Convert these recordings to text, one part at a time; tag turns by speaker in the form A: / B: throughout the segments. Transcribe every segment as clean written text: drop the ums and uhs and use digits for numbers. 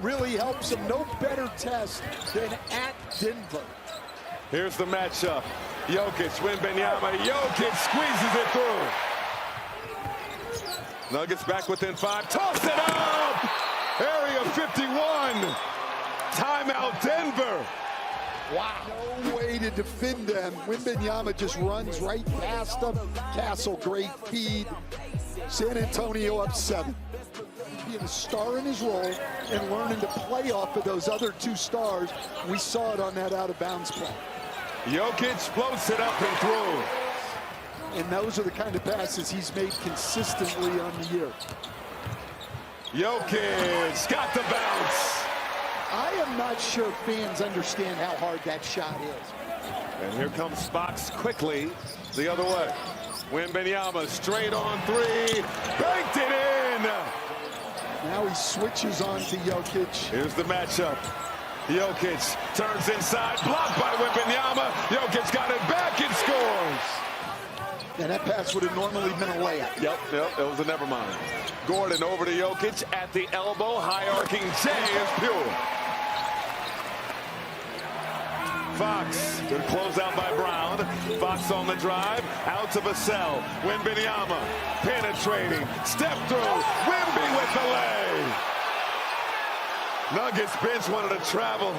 A: really helps him. No better test than at Denver.
B: Here's the matchup. Jokic, Wembenyama. Jokic squeezes it through. Nuggets back within 5. Toss it up! Area 51. Timeout, Denver.
A: Wow. No way to defend them. Wembenyama just runs right past them. Castle, great feed. San Antonio up 7. Being a star in his role and learning to play off of those other 2 stars. We saw it on that out-of-bounds play.
B: Jokic floats it up and through.
A: And those are the kind of passes he's made consistently on the year.
B: Jokic got the bounce.
A: I am not sure fans understand how hard that shot is.
B: And here comes Spox quickly the other way. Wembenyama straight on 3. Banked it in.
A: Now he switches on to Jokic.
B: Here's the matchup. Jokic turns inside, blocked by Wembenyama. Jokic got it back and scores.
A: And that pass would have normally been a layup.
B: Yep, it was a never mind. Gordon over to Jokic at the elbow. High arcing J is pure. Fox, good close out by Brown. Fox on the drive, out to Vassell. Wembenyama, penetrating, step through. Wemby with the lay. Nuggets bench wanted to travel.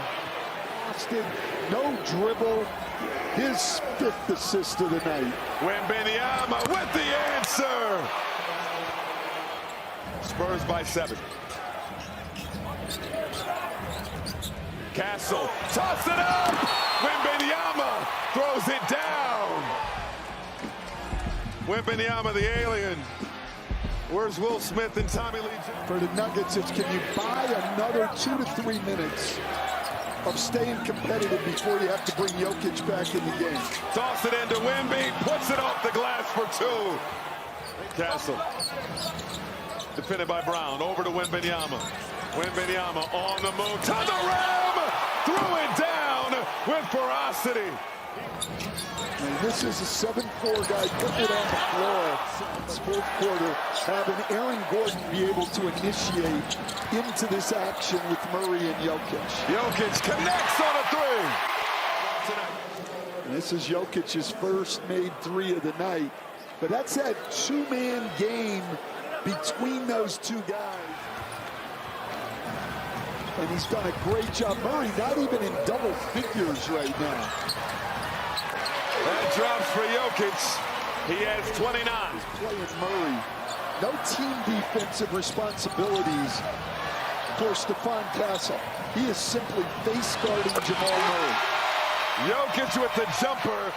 A: Austin, no dribble. His 5th assist of the night.
B: Wembenyama with the answer. Spurs by 7. Castle, toss it up. Wembenyama throws it down. Wembenyama, the alien. Where's Will Smith and Tommy Lee Jones?
A: For the Nuggets, it's can you buy another 2 to 3 minutes of staying competitive before you have to bring Jokic back in the game.
B: Toss it into Wemby, puts it off the glass for 2. Castle, defended by Brown, over to Wembenyama. Wembenyama on the move, to the rim, threw it down with ferocity.
A: And this is a 7-4 guy putting it on the floor. This 4th quarter, having Aaron Gordon be able to initiate into this action with Murray and Jokic.
B: Jokic connects on a 3.
A: And this is Jokic's first made 3 of the night. But that's that 2-man game between those 2 guys. And he's done a great job. Murray not even in double figures right now.
B: That drops for Jokic. He has 29.
A: He's playing Murray. No team defensive responsibilities for Stephon Castle. He is simply face guarding Jamal Murray.
B: Jokic with the jumper.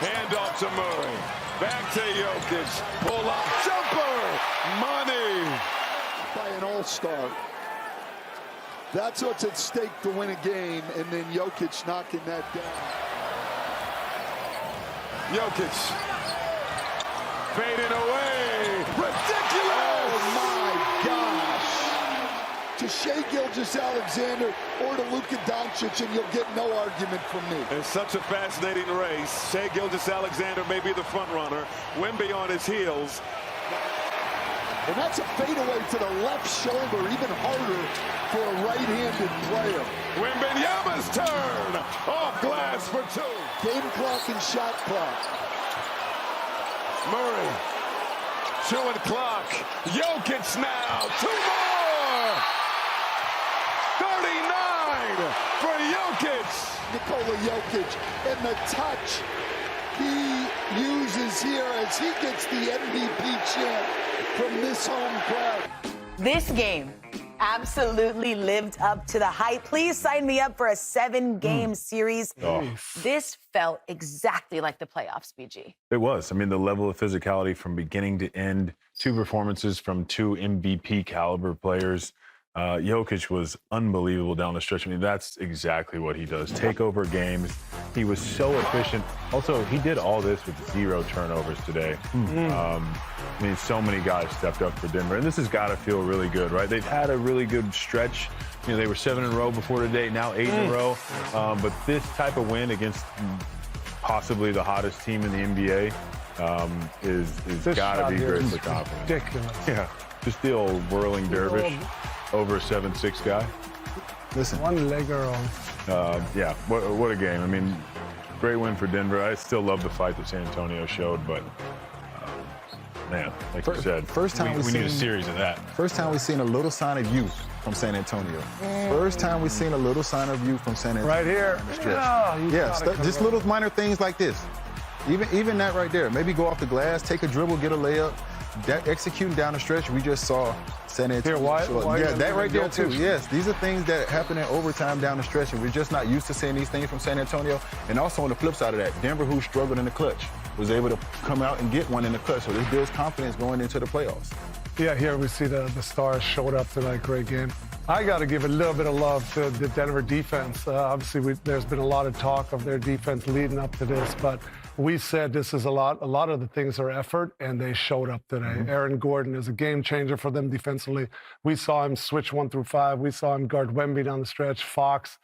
B: Hand off to Murray. Back to Jokic. Pull up jumper. Money.
A: By an all-star. That's what's at stake to win a game, and then Jokic knocking that down.
B: Jokic fading away. Ridiculous!
A: Oh my gosh! To Shai Gilgeous-Alexander or to Luka Doncic, and you'll get no argument from me.
B: It's such a fascinating race. Shai Gilgeous-Alexander may be the front runner. Wemby on his heels.
A: And that's a fadeaway to the left shoulder, even harder for a right-handed player.
B: Wembenyama's turn, off glass for 2.
A: Game clock and shot clock.
B: Murray, chewing clock. Jokic now, 2 more. 39 for Jokic.
A: Nikola Jokic, and the touch he uses here as he gets the MVP chant from this home crowd.
C: This game absolutely lived up to the hype. Please sign me up for a 7-game series.
D: Oh.
C: This felt exactly like the playoffs, BG.
D: It was. I mean, the level of physicality from beginning to end, 2 performances from 2 MVP caliber players. Jokic was unbelievable down the stretch. I mean, that's exactly what he does. Take over games. He was so efficient. Also, he did all this with 0 turnovers today. I mean, so many guys stepped up for Denver. And this has got to feel really good, right? They've had a really good stretch. You know, they were 7 in a row before today, now 8 in a row. But this type of win against possibly the hottest team in the NBA is got to be great for confidence.
E: Ridiculous.
D: Yeah, just the old whirling dervish. over a 7'6" guy.
E: Listen.
F: One legger on.
D: Yeah, what a game. I mean, great win for Denver. I still love the fight that San Antonio showed, but man, like you said,
E: first time
D: we need a series of that.
E: First time we've seen a little sign of youth from San Antonio. First time we've seen a little sign of youth from San Antonio.
F: Right here.
E: Just little minor things like this. Even that right there. Maybe go off the glass, take a dribble, get a layup. That executing down the stretch, we just saw San Antonio.
F: Here,
E: that right there too.
F: Jokic.
E: Yes, these are things that happen in overtime down the stretch, and we're just not used to seeing these things from San Antonio. And also on the flip side of that, Denver, who struggled in the clutch, was able to come out and get one in the clutch. So this builds confidence going into the playoffs.
F: Yeah, here we see the Stars showed up tonight. Great game. I got to give a little bit of love to the Denver defense. Obviously, there's been a lot of talk of their defense leading up to this, but we said this is a lot of the things are effort, and they showed up today. Aaron Gordon is a game changer for them defensively. We saw him switch 1 through 5. We saw him guard Wemby down the stretch, Fox,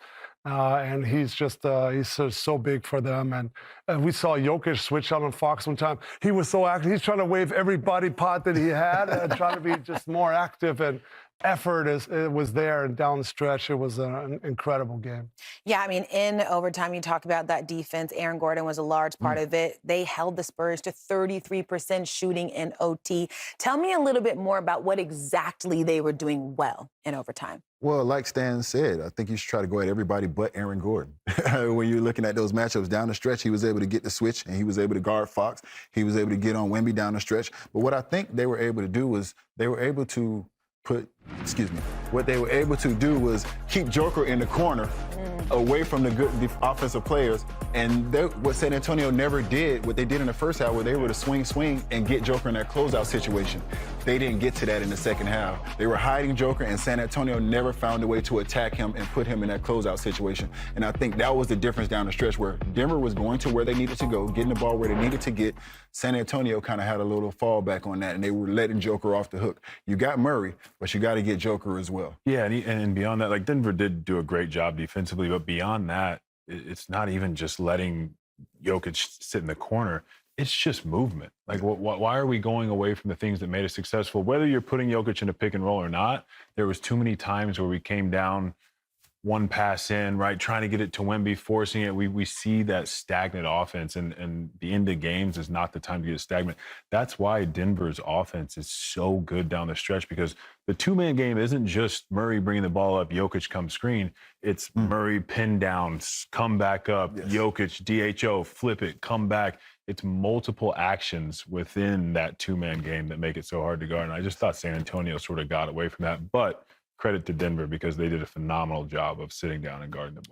F: and he's just so big for them. And we saw Jokic switch out on Fox one time. He was so active. He's trying to wave every body part that he had and trying to be just more active, and effort it was there, and down the stretch, it was an incredible game.
C: Yeah, I mean, in overtime, you talk about that defense. Aaron Gordon was a large part of it. They held the Spurs to 33% shooting in OT. Tell me a little bit more about what exactly they were doing well in overtime.
E: Well, like Stan said, I think you should try to go at everybody but Aaron Gordon. When you're looking at those matchups down the stretch, he was able to get the switch, and he was able to guard Fox. He was able to get on Wemby down the stretch. But what I think they were able to do was what they were able to do was keep Joker in the corner away from the good offensive players. And what San Antonio never did, what they did in the first half, where they were to swing and get Joker in that closeout situation. They didn't get to that in the second half. They were hiding Joker, and San Antonio never found a way to attack him and put him in that closeout situation. And I think that was the difference down the stretch, where Denver was going to where they needed to go, getting the ball where they needed to get. San Antonio kind of had a little fallback on that, and they were letting Joker off the hook. You got Murray, but you got to get Joker as well.
D: Yeah, and beyond that, like, Denver did do a great job defensively, but beyond that, it's not even just letting Jokic sit in the corner. It's just movement. Like, why are we going away from the things that made us successful? Whether you're putting Jokic in a pick and roll or not, there was too many times where we came down one pass in, right, trying to get it to Wemby, forcing it. We see that stagnant offense, and the end of games is not the time to get stagnant. That's why Denver's offense is so good down the stretch, because the two-man game isn't just Murray bringing the ball up, Jokic come screen. It's Murray pin downs, come back up, Jokic, DHO, flip it, come back. It's multiple actions within that two-man game that make it so hard to guard. And I just thought San Antonio sort of got away from that. But credit to Denver, because they did a phenomenal job of sitting down and guarding the ball.